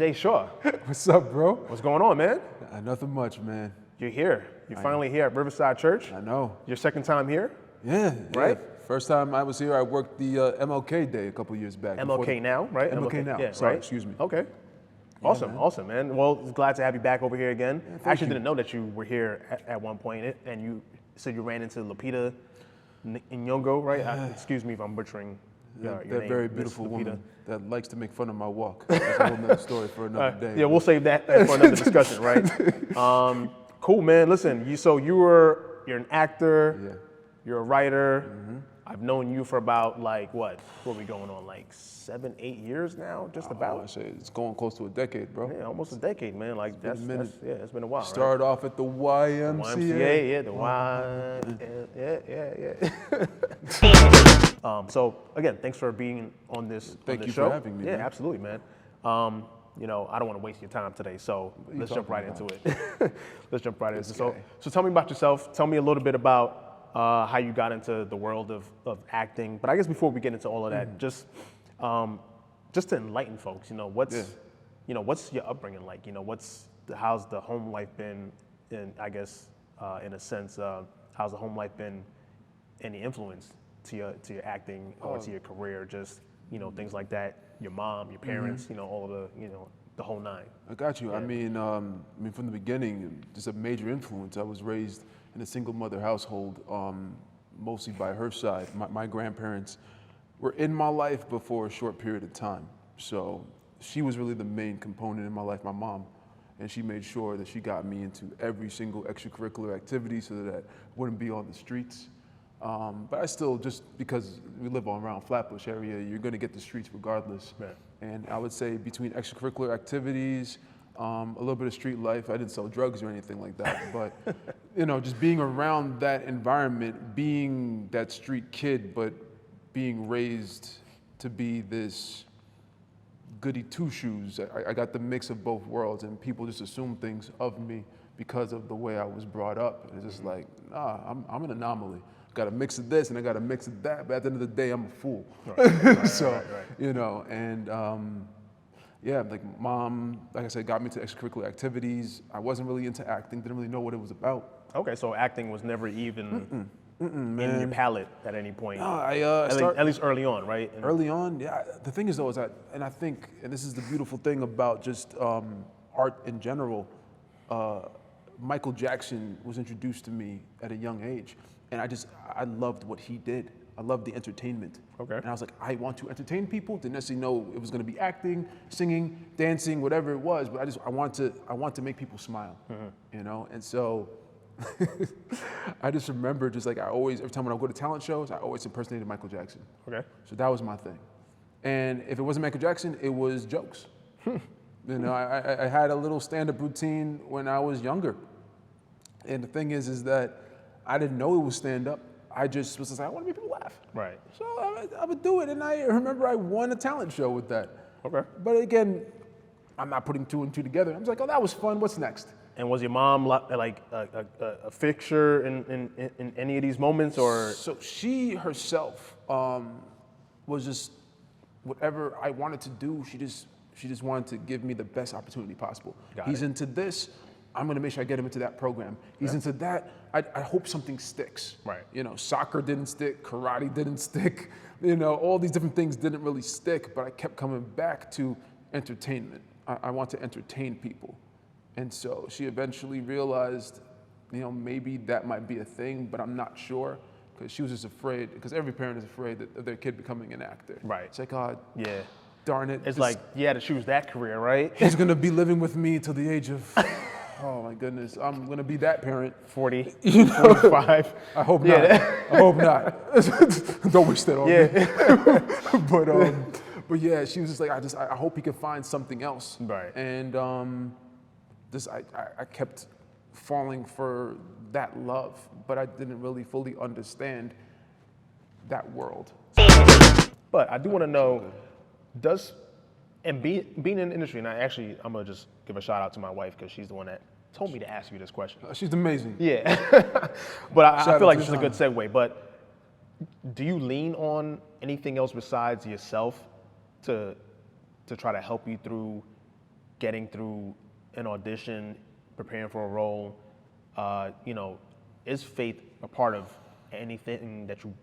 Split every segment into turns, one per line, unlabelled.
Jay Shaw.
What's up, bro?
What's going on, man?
Nothing much, man.
You're here. You're finally here at Riverside Church.
I know.
Your second time here?
Yeah.
Right?
First time I was here, I worked the MLK Day a couple years back.
MLK Now, right?
MLK Now.
Yeah,
Sorry,
right?
excuse me.
Okay. Awesome, man. Well, glad to have you back over here again. I actually didn't know that you were here at one point, and you said you ran into Lupita Nyong'o, right? Excuse me if I'm butchering your
That
name,
very
Miss
beautiful
Lupita.
woman that likes to make fun of my walk. That's a whole nother story for another day.
Yeah, we'll save that for another discussion, right? Cool, man. Listen, you're an actor, you're a writer. I've known you for about what are we going on, 7, 8 years now, just about?
I say it's going close to a decade, bro.
Yeah, almost a decade, man. It's been a while.
Started off at the YMCA.
Yeah. So again, thanks for being on this
Thank you
show.
for having me.
Yeah,
man.
absolutely, man. I don't want to waste your time today, so let's jump right into it. Let's jump right into it. So tell me about yourself. Tell me a little bit about how you got into the world of acting. But I guess before we get into all of that, just to enlighten folks, what's your upbringing like? How's the home life been? And I guess in a sense, how's the home life been any influence to your acting or to your career? Just things like that. Your mom, your parents, all of the whole nine.
I got you.
Yeah.
I mean, from the beginning, just a major influence. I was raised in a single mother household, mostly by her side. My grandparents were in my life but for a short period of time. So she was really the main component in my life, my mom. And she made sure that she got me into every single extracurricular activity so that I wouldn't be on the streets. But I still, just because we live around Flatbush area, you're gonna get the streets regardless.
Right.
And I would say between extracurricular activities, a little bit of street life, I didn't sell drugs or anything like that, but just being around that environment, being that street kid, but being raised to be this goody two-shoes. I got the mix of both worlds, and people just assume things of me because of the way I was brought up. And it's just like, nah, I'm an anomaly. Got a mix of this and I got a mix of that, but at the end of the day, I'm a fool. Right. So, mom, like I said, got me to extracurricular activities. I wasn't really into acting, didn't really know what it was about.
Okay, so acting was never even in your palette at any point.
No,
at least early on, right?
Early on, yeah. The thing is though, I think, and this is the beautiful thing about just art in general, Michael Jackson was introduced to me at a young age. And I loved what he did. I loved the entertainment.
Okay. And
I was like, I want to entertain people. Didn't necessarily know it was going to be acting, singing, dancing, whatever it was. But I want to make people smile, And so I just remember, every time when I go to talent shows, I always impersonated Michael Jackson.
Okay.
So that was my thing. And if it wasn't Michael Jackson, it was jokes. I had a little stand-up routine when I was younger. And the thing is that I didn't know it was stand-up. I just was like, I want to make people laugh.
Right.
So I would do it, and I remember I won a talent show with that.
Okay.
But again, I'm not putting two and two together. I was like, oh, that was fun. What's next?
And was your mom like a fixture in any of these moments, or?
So she herself was just whatever I wanted to do. She just wanted to give me the best opportunity possible. He's into this. I'm gonna make sure I get him into that program. He's into that. I hope something sticks.
Right.
Soccer didn't stick, karate didn't stick. All these different things didn't really stick, but I kept coming back to entertainment. I want to entertain people. And so she eventually realized, maybe that might be a thing, but I'm not sure. Because she was just afraid, because every parent is afraid of their kid becoming an actor.
Right.
It's like, oh,
yeah.
Darn it.
It's like you had to choose that career, right?
He's gonna be living with me till the age of, oh my goodness, I'm gonna be that parent.
40, 45.
I hope not. I hope not. Don't wish that on me. But yeah, she was just like, I hope he can find something else.
Right.
And I kept falling for that love, but I didn't really fully understand that world.
But I do want to know, being in the industry, and I'm gonna just give a shout out to my wife because she's the one that told me to ask you this question.
She's amazing.
Yeah, but I feel like this is a good segue. But do you lean on anything else besides yourself to try to help you through getting through an audition, preparing for a role, you know, is faith a part of anything that you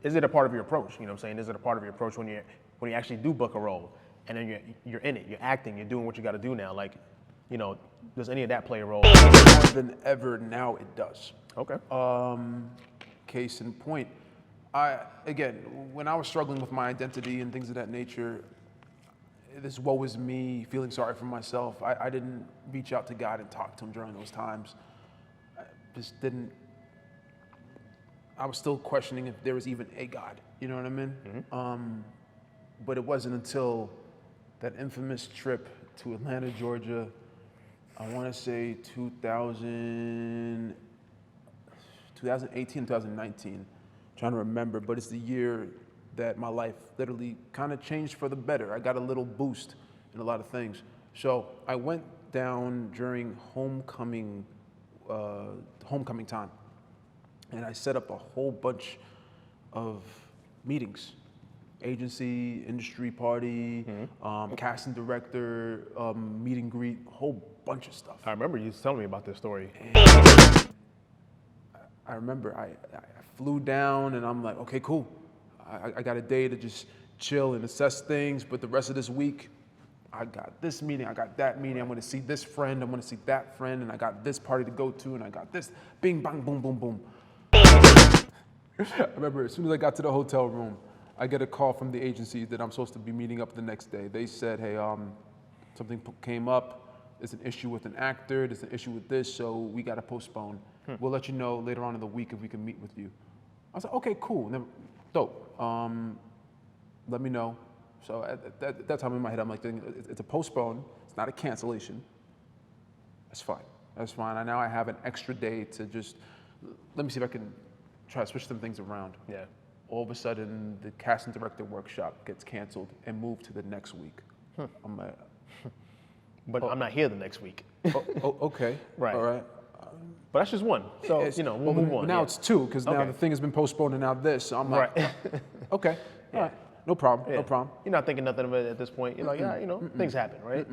is it a part of your approach? You know what I'm saying? Is it a part of your approach when you actually do book a role and then you're in it, you're acting, you're doing what you got to do now? Like, you know, does any of that play a role?
More than ever now it does.
Okay.
Case in point, again, when I was struggling with my identity and things of that nature, this woe is me, feeling sorry for myself, I didn't reach out to God and talk to him during those times. I just didn't. I was still questioning if there was even a God, you know what I mean? Mm-hmm. But it wasn't until that infamous trip to Atlanta, Georgia, I want to say 2018, 2019, trying to remember, but it's the year that my life literally kind of changed for the better. I got a little boost in a lot of things. So I went down during homecoming time, and I set up a whole bunch of meetings, agency, industry party, casting director, meet and greet, a whole bunch of stuff.
I remember you telling me about this story.
And I remember I flew down and I'm like, okay, cool. I got a day to just chill and assess things, but the rest of this week, I got this meeting, I got that meeting, I'm gonna see this friend, I'm gonna see that friend, and I got this party to go to, and I got this, bing, bang, boom, boom, boom. I remember as soon as I got to the hotel room, I get a call from the agency that I'm supposed to be meeting up the next day. They said, hey, something came up, there's an issue with an actor, there's an issue with this, so we gotta postpone. We'll let you know later on in the week if we can meet with you. I was like, okay, cool, and then, dope. Let me know. So at that time in my head, I'm like, it's a postpone, it's not a cancellation. That's fine, that's fine. Now I have an extra day to just, let me see if I can try to switch some things around.
Yeah.
All of a sudden, the casting director workshop gets canceled and moved to the next week. I'm like,
but I'm not here the next week.
Okay,
Right.
all right.
But that's just one. So, you know, we'll move on.
Now it's two, because now the thing has been postponed and now this. So I'm like, okay, all right, no problem, no problem.
You're not thinking nothing of it at this point. You're like, yeah, you know, things happen, right?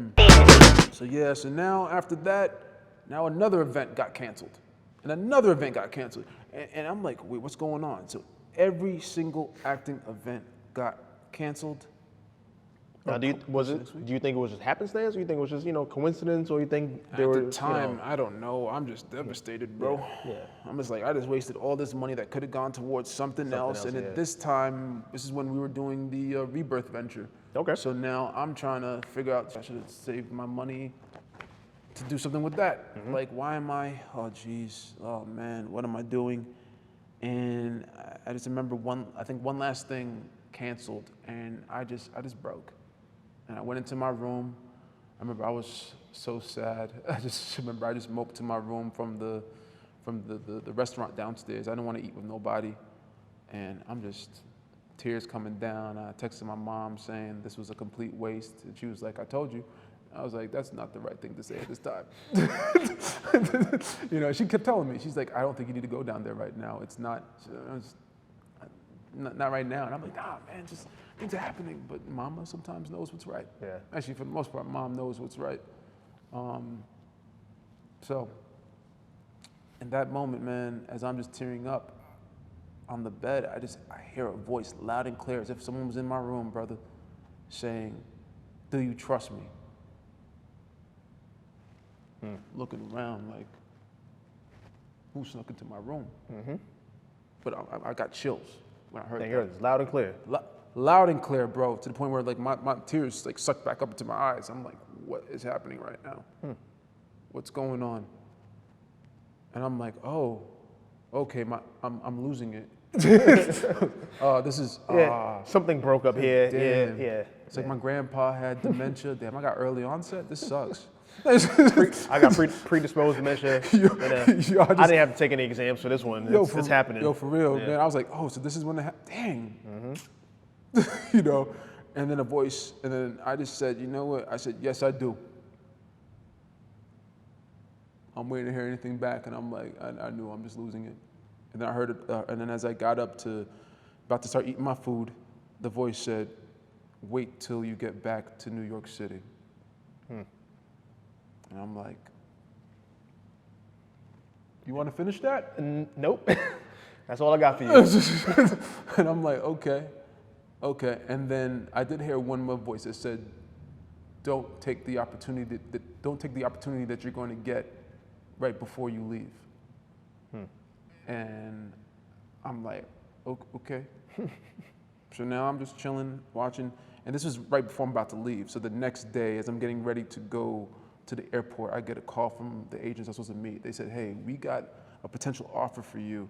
So yeah, so now after that, now another event got canceled. And another event got canceled. And I'm like, wait, what's going on? So every single acting event got canceled.
Now, do you think it was just happenstance, or you think it was just, you know, coincidence, or you think there were,
At the time,
you know,
I don't know. I'm just devastated, bro.
Yeah.
I'm just like, I just wasted all this money that could have gone towards something else. And at this time, this is when we were doing the Rebirth venture.
Okay.
So now I'm trying to figure out, I should have saved my money to do something with that. Like, why am I, oh geez, oh man, what am I doing? And I just remember one last thing canceled, and I just broke. And I went into my room. I remember I was so sad. I just moped to my room from the restaurant downstairs. I didn't want to eat with nobody. And I'm just, tears coming down. I texted my mom saying this was a complete waste. And she was like, I told you. I was like, that's not the right thing to say at this time. You know, she kept telling me, she's like, I don't think you need to go down there right now. It's not right now. And I'm like, nah, man, just things are happening. But mama sometimes knows what's right.
Yeah.
Actually, for the most part, mom knows what's right. So, in that moment, man, as I'm just tearing up on the bed, I hear a voice loud and clear, as if someone was in my room, brother, saying, do you trust me? Looking around like, who snuck into my room? But I got chills when I heard that.
I heard this loud and clear.
Loud and clear, bro, to the point where like my tears like sucked back up into my eyes. I'm like, what is happening right now? What's going on? And I'm like, oh, okay, I'm losing it. This is
something broke up here.
Damn.
Yeah.
It's like my grandpa had dementia. Damn, I got early onset. This sucks.
I got predisposed dementia. I didn't have to take any exams for this one. It's happening.
Yo, for real, man. I was like, oh, so this is when dang. You know, and then a voice, and then I just said, you know what? I said, yes, I do. I'm waiting to hear anything back, and I'm like, I knew I'm just losing it. And then I heard it, and then as I got about to start eating my food, the voice said, wait till you get back to New York City. And I'm like, you want to finish that?
Nope. That's all I got for you.
And I'm like, okay. And then I did hear one more voice that said, don't take the opportunity that you're going to get right before you leave. And I'm like, okay. So now I'm just chilling, watching, and this is right before I'm about to leave. So the next day, as I'm getting ready to go to the airport, I get a call from the agents I'm supposed to meet. They said, hey, we got a potential offer for you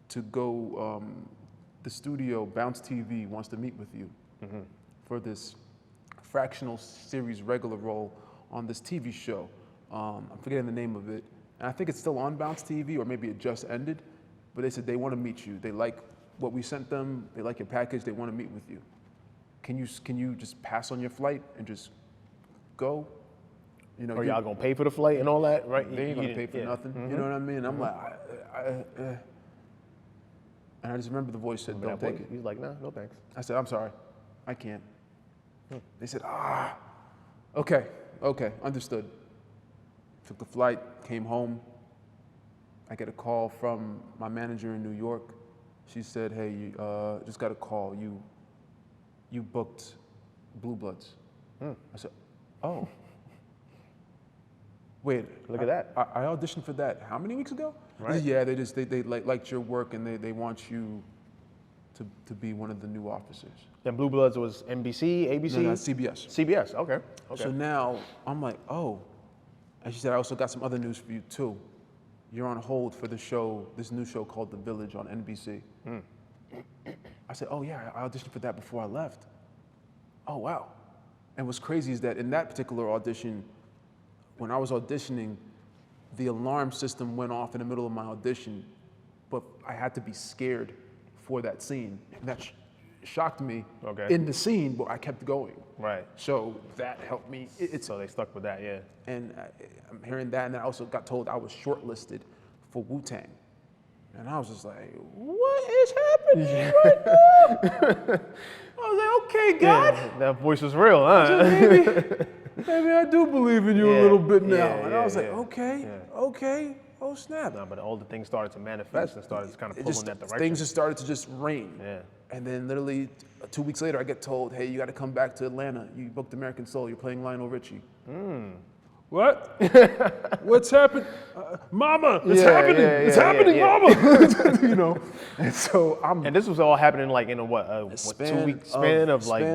to go, the studio, Bounce TV, wants to meet with you for this fractional series regular role on this TV show. I'm forgetting the name of it. And I think it's still on Bounce TV, or maybe it just ended. But they said they want to meet you. They like what we sent them. They like your package. They want to meet with you. Can you just pass on your flight and just go? You know,
Or y'all gonna pay for the flight and all that, right?
They ain't gonna pay for nothing. You know what I mean? I'm like, and I just remember the voice said, "Don't take it."
He's like, "Nah, no thanks."
I said, "I'm sorry, I can't." They said, okay, understood. Took the flight, came home. I get a call from my manager in New York. She said, "Hey, you just got a call. You booked Blue Bloods." I said, "Oh." Wait,
look at that.
I auditioned for that how many weeks ago?
Right.
Yeah, they liked your work and they want you to be one of the new officers.
Then Blue Bloods was NBC, ABC?
No, CBS.
CBS, okay.
So now I'm like, oh. And she said, I also got some other news for you too. You're on hold for the show, this new show called The Village on NBC. I said, oh yeah, I auditioned for that before I left. Oh wow. And what's crazy is that in that particular audition, when I was auditioning, the alarm system went off in the middle of my audition, but I had to be scared for that scene. And that shocked me in the scene, but I kept going.
Right.
So that helped me.
So they stuck with that, yeah.
And I'm hearing that, and then I also got told I was shortlisted for Wu-Tang. And I was just like, what is happening right now? I was like, okay, God.
Yeah, that voice was real, huh?
Maybe I do believe in you a little bit now. And I was like, okay, oh snap.
No, but all the things started to manifest and started kind of pulling that direction.
Things just started to just rain.
Yeah.
And then literally 2 weeks later, I get told, hey, you got to come back to Atlanta. You booked American Soul. You're playing Lionel Richie. What? What's happened? Mama, it's happening. It's happening, Mama. You know. And so
And this was all happening like in a what 2 week span of like.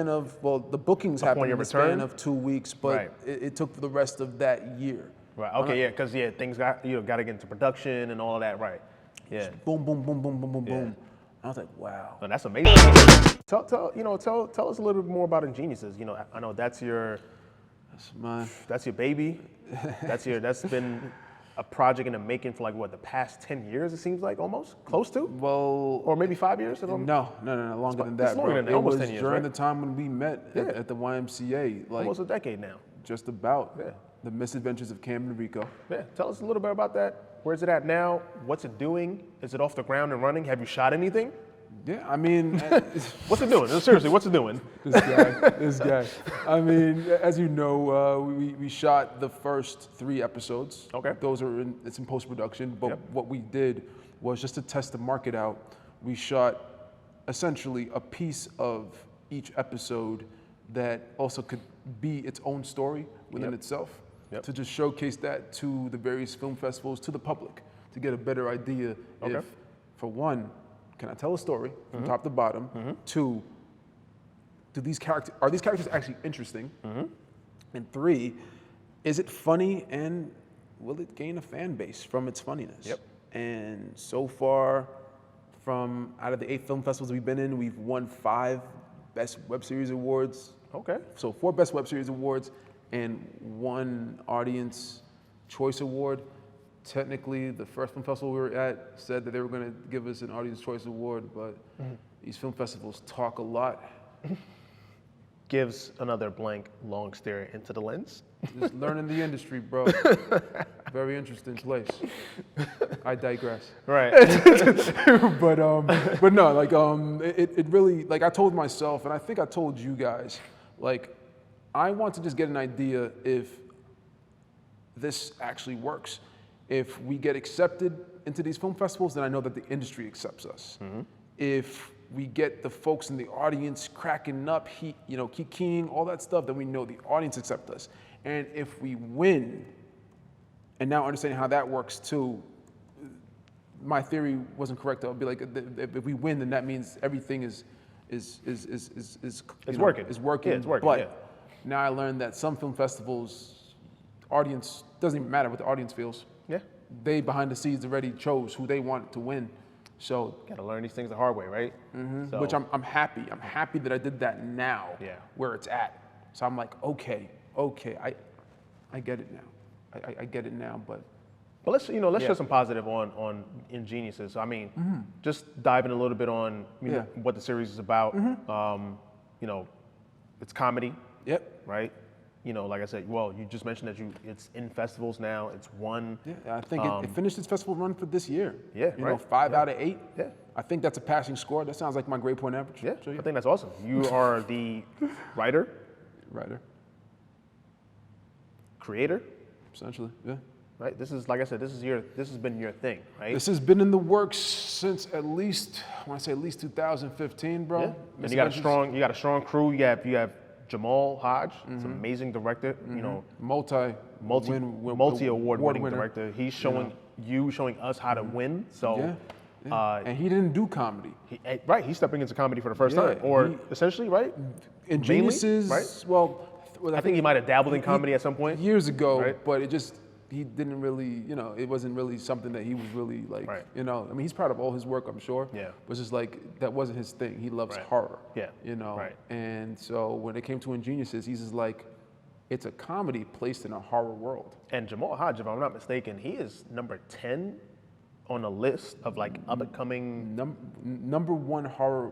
Well, the bookings happened in the span of 2 weeks, but it took the rest of that year.
Right. Okay. Yeah. Because things got got to get into production and all of that. Right. Yeah.
Boom, boom, boom, boom, boom, boom, boom. I was like, wow.
And that's amazing. Tell us a little bit more about Ingeniouses. You know, I know that's your baby. That's been a project in the making for like what, the past 10 years, it seems like, almost close to?
Well,
or maybe 5 years?
No, longer than that.
It's longer than that, almost 10 years,
during
right?
the time when we met at the YMCA, like
almost a decade now.
Just about. The Misadventures of Cam and Rico.
Yeah, tell us a little bit about that. Where's it at now? What's it doing? Is it off the ground and running? Have you shot anything?
Yeah, I mean,
what's it doing? Seriously, what's it doing?
This guy. I mean, as you know, we shot the first 3 episodes.
Okay.
Those are it's in post-production, but what we did was just to test the market out. We shot essentially a piece of each episode that also could be its own story within itself, to just showcase that to the various film festivals, to the public, to get a better idea if, for one, can I tell a story from top to bottom? 2, are these characters actually interesting? And 3, is it funny and will it gain a fan base from its funniness? And so far, from out of the 8 film festivals we've been in, we've won 5 Best Web Series Awards. So 4 Best Web Series Awards and 1 Audience Choice Award. Technically, the first film festival we were at said that they were going to give us an Audience Choice Award, but these film festivals talk a lot.
Gives another blank, long stare into the lens.
Just learning the industry, bro. Very interesting place. I digress.
Right.
but no, like it really, like I told myself, and I think I told you guys, like I want to just get an idea if this actually works. If we get accepted into these film festivals, then I know that the industry accepts us. If we get the folks in the audience cracking up, kikiing, all that stuff, then we know the audience accepts us. And if we win, and now understanding how that works too, my theory wasn't correct. I would be like, if we win, then that means everything is
working.
Is working.
Yeah, it's working.
But now I learned that some film festivals, audience doesn't even matter what the audience feels.
Yeah.
They behind the scenes already chose who they want to win. So
got to learn these things the hard way, right? So,
which I'm happy. I'm happy that I did that now.
Yeah.
Where it's at. So I'm like, okay, I get it now. I get it now, but
let's share some positive on Ingeniouses. I mean, just diving a little bit on know, what the series is about. It's comedy.
Yep.
Right. Like I said, well, you just mentioned that it's in festivals now. It's won.
Yeah, I think it finished its festival run for this year.
Yeah,
right. 5 out of 8.
Yeah.
I think that's a passing score. That sounds like my grade point average.
Yeah,
So,
I think that's awesome. You are the writer,
creator, essentially. Yeah.
Right. This is, like I said, this has been your thing, right?
This has been in the works since at least 2015, bro.
Yeah. And you got a strong crew. You have Jamal Hodge, it's an amazing director, multi-award winning director. He's showing showing us how to win. So,
and he didn't do comedy.
He's stepping into comedy for the first time, or essentially, right?
Ingeniouses,
right?
Well,
I think he might have dabbled in comedy at some point
years ago,
right?
But he didn't really, it wasn't really something that he was really like,
right.
I mean, he's proud of all his work, I'm sure.
Yeah.
But it's just like, that wasn't his thing. He loves
right.
horror.
Yeah.
Right. And so when it came to Ingeniouses, he's just like, it's a comedy placed in a horror world.
And Jamal Hodge, if I'm not mistaken, he is number 10 on a list of like up and coming.
Number one horror,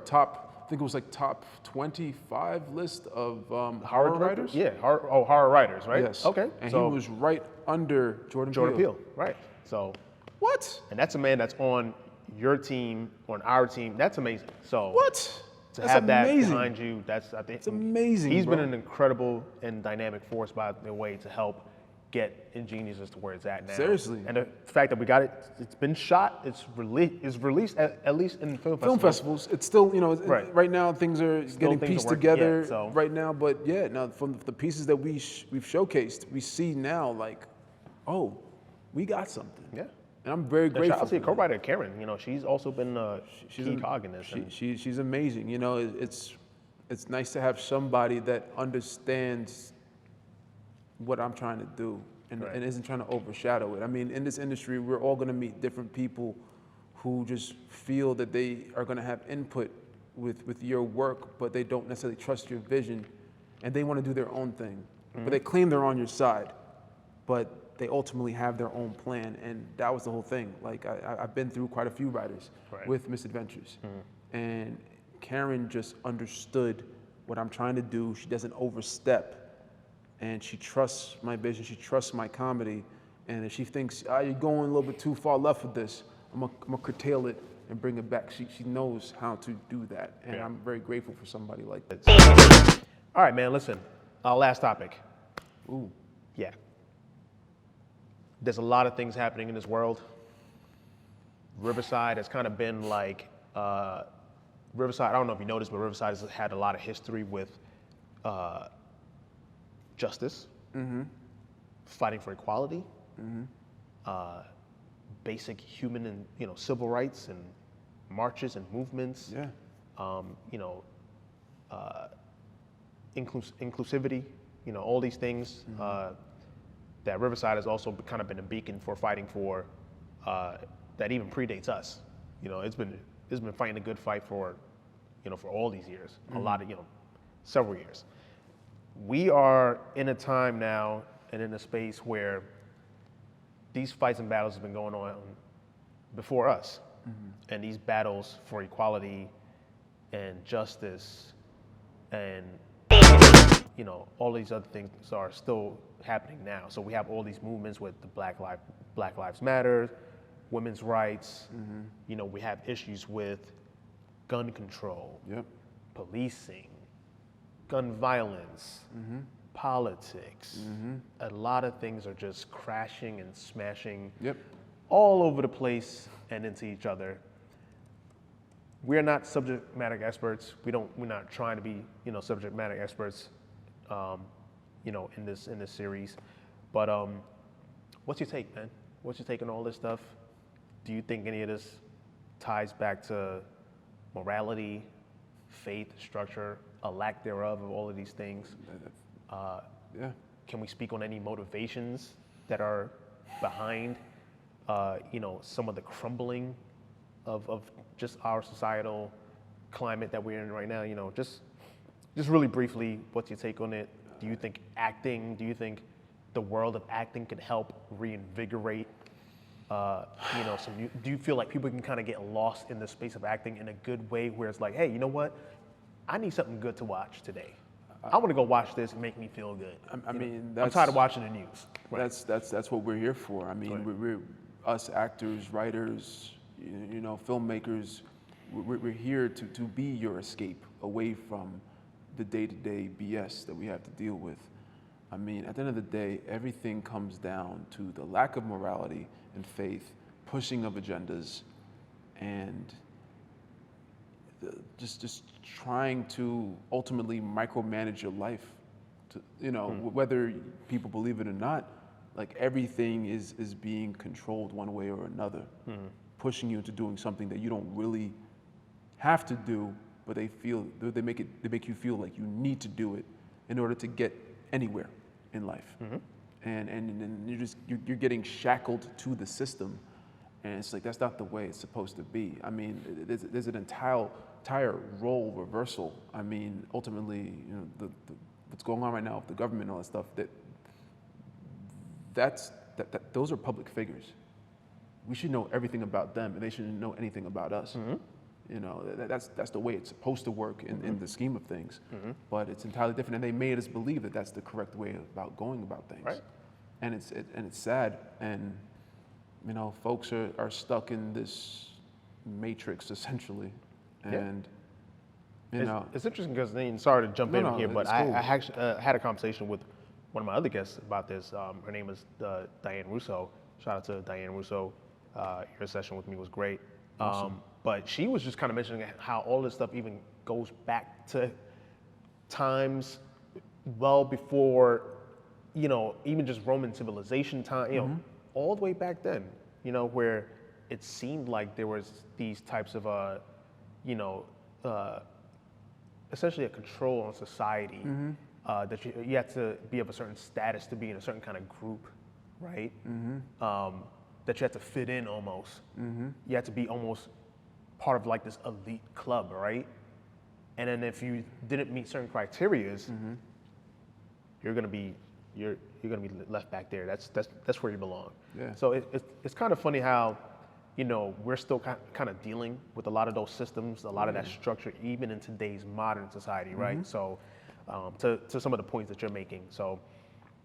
top. I think it was like top 25 list of horror writers.
Yeah, horror writers, right?
Yes.
Okay.
And he was right under Jordan Peele.
Right. So.
What?
And that's a man that's on your team, on our team. That's amazing. So.
What?
To have that behind you, I think
it's amazing.
He's been an incredible and dynamic force, by the way, to help get Ingeniouses to where it's at now.
Seriously.
And the fact that we got it, it's been shot, it's released at least in film
festivals. It's still, right now things are getting
things
pieced
are working,
together right now. But now from the pieces that we've showcased, we see now like, oh, we got something.
Yeah.
And I'm very grateful.
Shout out to your co-writer Karen. She's also been a key cog in this.
She's amazing. It's nice to have somebody that understands what I'm trying to do and isn't trying to overshadow it. I mean, in this industry, we're all going to meet different people who just feel that they are going to have input with your work, but they don't necessarily trust your vision, and they want to do their own thing. But they claim they're on your side, but they ultimately have their own plan, and that was the whole thing. Like, I've been through quite a few writers with Misadventures, and Karen just understood what I'm trying to do. She doesn't overstep. And she trusts my vision, she trusts my comedy, and if she thinks, you're going a little bit too far left with this, I'm gonna curtail it and bring it back. She knows how to do that, and I'm very grateful for somebody like that.
All right, man, listen, last topic.
Ooh.
Yeah. There's a lot of things happening in this world. Riverside has kind of been like, Riverside, I don't know if you noticed, but Riverside has had a lot of history with justice, fighting for equality, basic human and civil rights and marches and movements.
Yeah.
Inclusivity. All these things that Riverside has also kind of been a beacon for fighting for. That even predates us. It's been fighting a good fight for all these years. A lot of several years. We are in a time now and in a space where these fights and battles have been going on before us. And these battles for equality and justice and all these other things are still happening now. So we have all these movements with the Black Lives Matter, women's rights. We have issues with gun control, policing, gun violence, politics. A lot of things are just crashing and smashing all over the place and into each other. We're not subject matter experts. We're not trying to be, subject matter experts, in this series. But what's your take, man? What's your take on all this stuff? Do you think any of this ties back to morality, faith, structure, a lack thereof of all of these things? Can we speak on any motivations that are behind, some of the crumbling of just our societal climate that we're in right now? Just really briefly, what's your take on it? Do you think the world of acting can help reinvigorate, do you feel like people can kind of get lost in the space of acting in a good way where it's like, hey, you know what? I need something good to watch today. I want to go watch this and make me feel good. I'm tired of watching the news. Right.
That's what we're here for. I mean, we're us actors, writers, filmmakers. We're here to be your escape away from the day-to-day BS that we have to deal with. I mean, at the end of the day, everything comes down to the lack of morality and faith, pushing of agendas, and just trying to ultimately micromanage your life. Whether people believe it or not, like everything is being controlled one way or another, pushing you into doing something that you don't really have to do, but they make you feel like you need to do it in order to get anywhere in life. And you're getting shackled to the system, and it's like that's not the way it's supposed to be. I mean, there's an entire role reversal. I mean, ultimately, what's going on right now with the government and all that stuff, those are public figures. We should know everything about them, and they shouldn't know anything about us. That's the way it's supposed to work in the scheme of things. But it's entirely different, and they made us believe that that's the correct way about going about things. Right. And it's sad, and folks are stuck in this matrix essentially, and
it's interesting because sorry to jump in here, but cool. I actually had a conversation with one of my other guests about this. Her name is Diane Russo. Shout out to Diane Russo. Your session with me was great. Awesome. But she was just kind of mentioning how all this stuff even goes back to times well before, even just Roman civilization time, all the way back then, where it seemed like there was these types of, essentially a control on society, that you had to be of a certain status to be in a certain kind of group, right? That you had to fit in almost. You had to be almost part of like this elite club, right? And then if you didn't meet certain criterias, you're gonna be left back there. That's where you belong. Yeah. So it's kind of funny how, we're still kind of dealing with a lot of those systems, a lot of that structure, even in today's modern society, right? So to some of the points that you're making. So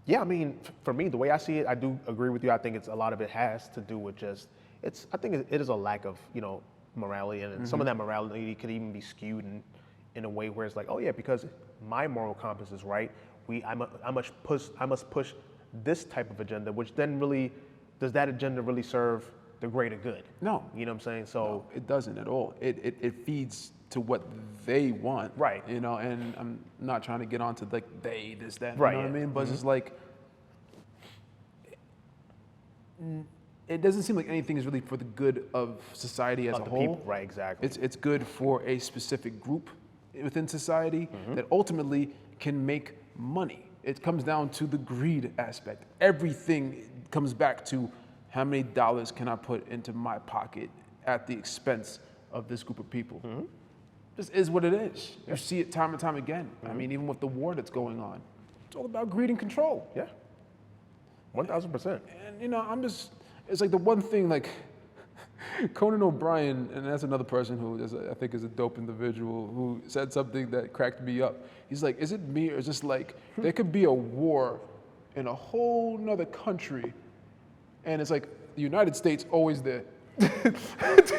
yeah, I mean, for me, the way I see it, I do agree with you. I think a lot of it has to do with I think it is a lack of, morality, and some of that morality could even be skewed in a way where it's like, oh yeah, because my moral compass is right, I must push this type of agenda, which then really, does that agenda really serve the greater good? No. You know what I'm saying? So
no, it doesn't at all. It feeds to what they want.
Right.
And I'm not trying to get onto like they, this, that,
right,
you know what I mean? But it's like, it doesn't seem like anything is really for the good of society as a whole.
People. Right, exactly.
It's good for a specific group within society that ultimately can make money. It comes down to the greed aspect. Everything comes back to how many dollars can I put into my pocket at the expense of this group of people. This is what it is. You see it time and time again. I mean, even with the war that's going on, it's all about greed and control.
Yeah, 1,000%.
And it's like the one thing, like Conan O'Brien, and that's another person who I think is a dope individual, who said something that cracked me up. He's like, is it me, or is this like, there could be a war in a whole nother country, and it's like the United States always there. It's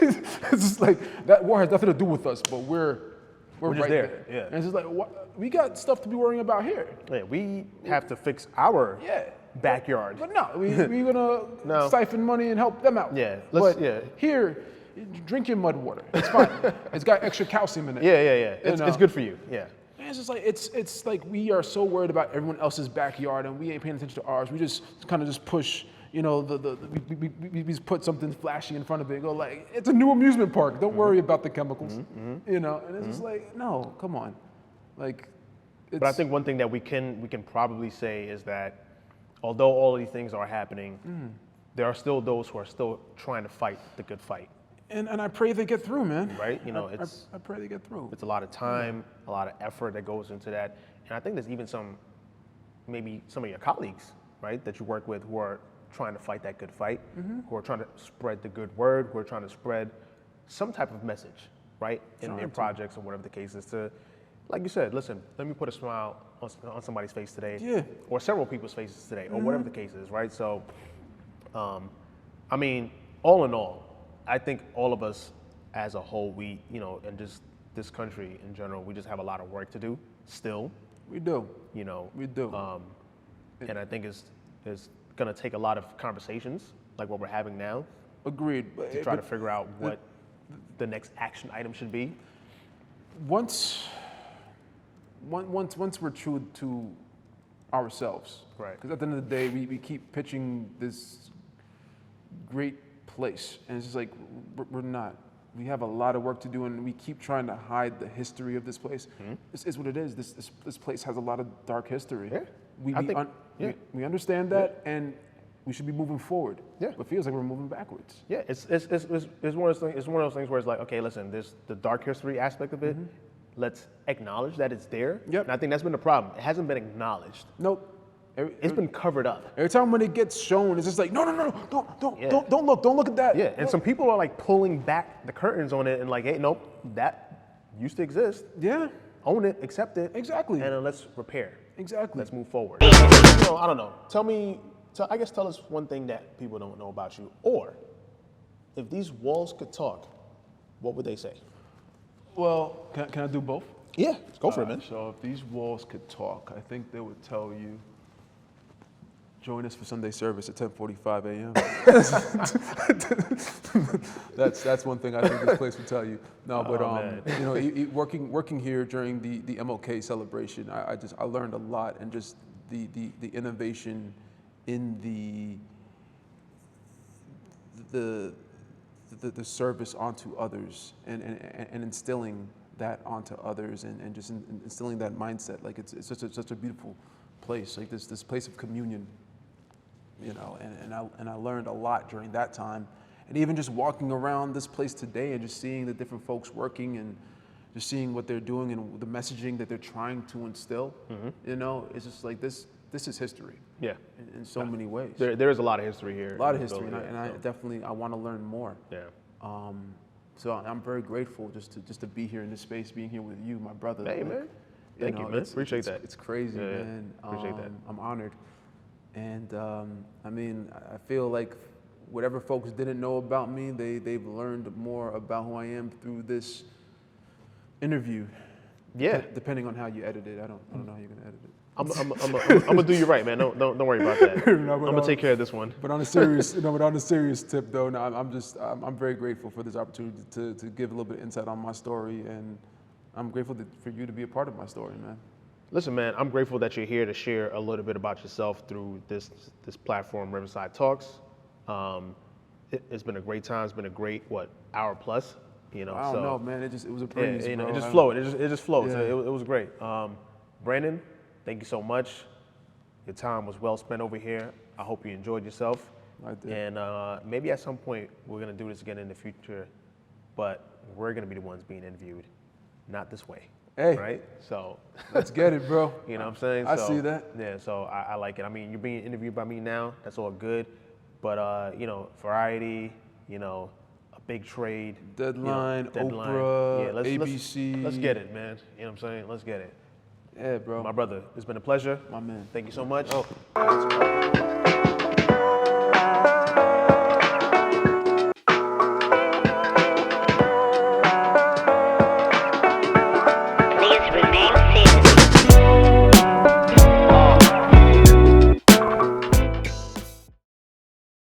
just like, that war has nothing to do with us, but we're We're
just
right
there.
there.
Yeah.
And it's just like, what? We got stuff to be worrying about here.
Yeah, we have to fix our backyard.
But no, we're gonna siphon money and help them out.
Yeah,
but here, drink your mud water. It's fine. It's got extra calcium in it.
Yeah. It's good for you. Yeah.
And it's just like it's like we are so worried about everyone else's backyard and we ain't paying attention to ours. We just kind of just push. You know, we just put something flashy in front of it and go like, it's a new amusement park. Don't worry about the chemicals. You know, and it's just like, no, come on. Like,
but I think one thing that we can probably say is that although all of these things are happening, there are still those who are still trying to fight the good fight.
And I pray they get through, man.
Right? You know,
I pray they get through.
It's a lot of time, a lot of effort that goes into that. And I think there's even maybe some of your colleagues, right, that you work with who are trying to fight that good fight, who are trying to spread the good word, who are trying to spread some type of message, right, in their projects or whatever the case is to, like you said, listen, let me put a smile on somebody's face today, or several people's faces today, or whatever the case is, right? So, I mean, all in all, I think all of us as a whole, we, you know, and just this country in general, we just have a lot of work to do still.
We do.
You know.
We do.
And I think it's going to take a lot of conversations like what we're having now.
Agreed.
To try to figure out what the next action item should be.
Once we're true to ourselves,
right?
Because at the end of the day, we keep pitching this great place, and it's just like we're not. We have a lot of work to do, and we keep trying to hide the history of this place. This is what it is. This place has a lot of dark history.
Yeah.
We understand that, and we should be moving forward.
Yeah.
But it feels like we're moving backwards.
Yeah, it's one of those things. It's one of those things where it's like, okay, listen, there's the dark history aspect of it. Let's acknowledge that it's there.
Yep.
And I think that's been the problem. It hasn't been acknowledged.
Nope.
It's been covered up.
Every time when it gets shown, it's just like, no, don't look at that.
Yeah, and some people are like pulling back the curtains on it and like, hey, nope, that used to exist.
Yeah.
Own it, accept it.
Exactly.
And then let's repair.
Exactly.
Let's move forward. You know, I don't know. Tell us one thing that people don't know about you. Or if these walls could talk, what would they say?
Well, can I do both?
Yeah, go for it, man.
So if these walls could talk, I think they would tell you, join us for Sunday service at 10:45 a.m. That's one thing I think this place would tell you. No, but you know, working here during the MLK celebration, I learned a lot, and just the innovation in the service onto others and instilling that onto others and just instilling that mindset. Like it's such a beautiful place, like this place of communion, you know, and I learned a lot during that time. And even just walking around this place today and just seeing the different folks working and just seeing what they're doing and the messaging that they're trying to instill, you know, it's just like this is history.
Yeah.
In so many ways.
There is a lot of history here.
A lot of history, and I definitely want to learn more.
Yeah.
So I'm very grateful just to be here in this space, being here with you, my brother.
Hey, man. Thank you, man. Appreciate that.
It's crazy, man.
Appreciate that.
I'm honored. And I mean, I feel like whatever folks didn't know about me, they've learned more about who I am through this interview.
Yeah.
Depending on how you edit it. I don't know how you're gonna edit it.
I'm gonna do you right, man. Don't worry about that. I'm gonna take care of this one.
But on a serious, but on a serious tip, though, no, I'm very grateful for this opportunity to give a little bit of insight on my story, and I'm grateful for you to be a part of my story, man.
Listen, man, I'm grateful that you're here to share a little bit about yourself through this platform, Riverside Talks. It's been a great time. It's been a great hour plus. You know,
I don't know, man. It was a breeze.
Yeah, you know,
bro.
it just flowed. It just flowed.
Yeah.
So it was great. Brandon, thank you so much. Your time was well spent over here. I hope you enjoyed yourself.
I did.
And maybe at some point we're gonna do this again in the future, but we're gonna be the ones being interviewed, not this way.
Hey,
right? So
let's get it, bro.
You know what I'm saying?
I see that.
Yeah, so I like it. I mean, you're being interviewed by me now. That's all good. But, you know, variety, you know, a big trade.
Deadline,
you know,
Oprah,
yeah,
ABC.
Let's get it, man. You know what I'm saying? Let's get it.
Yeah, bro.
My brother, it's been a pleasure.
My man.
Thank you so much.
Oh.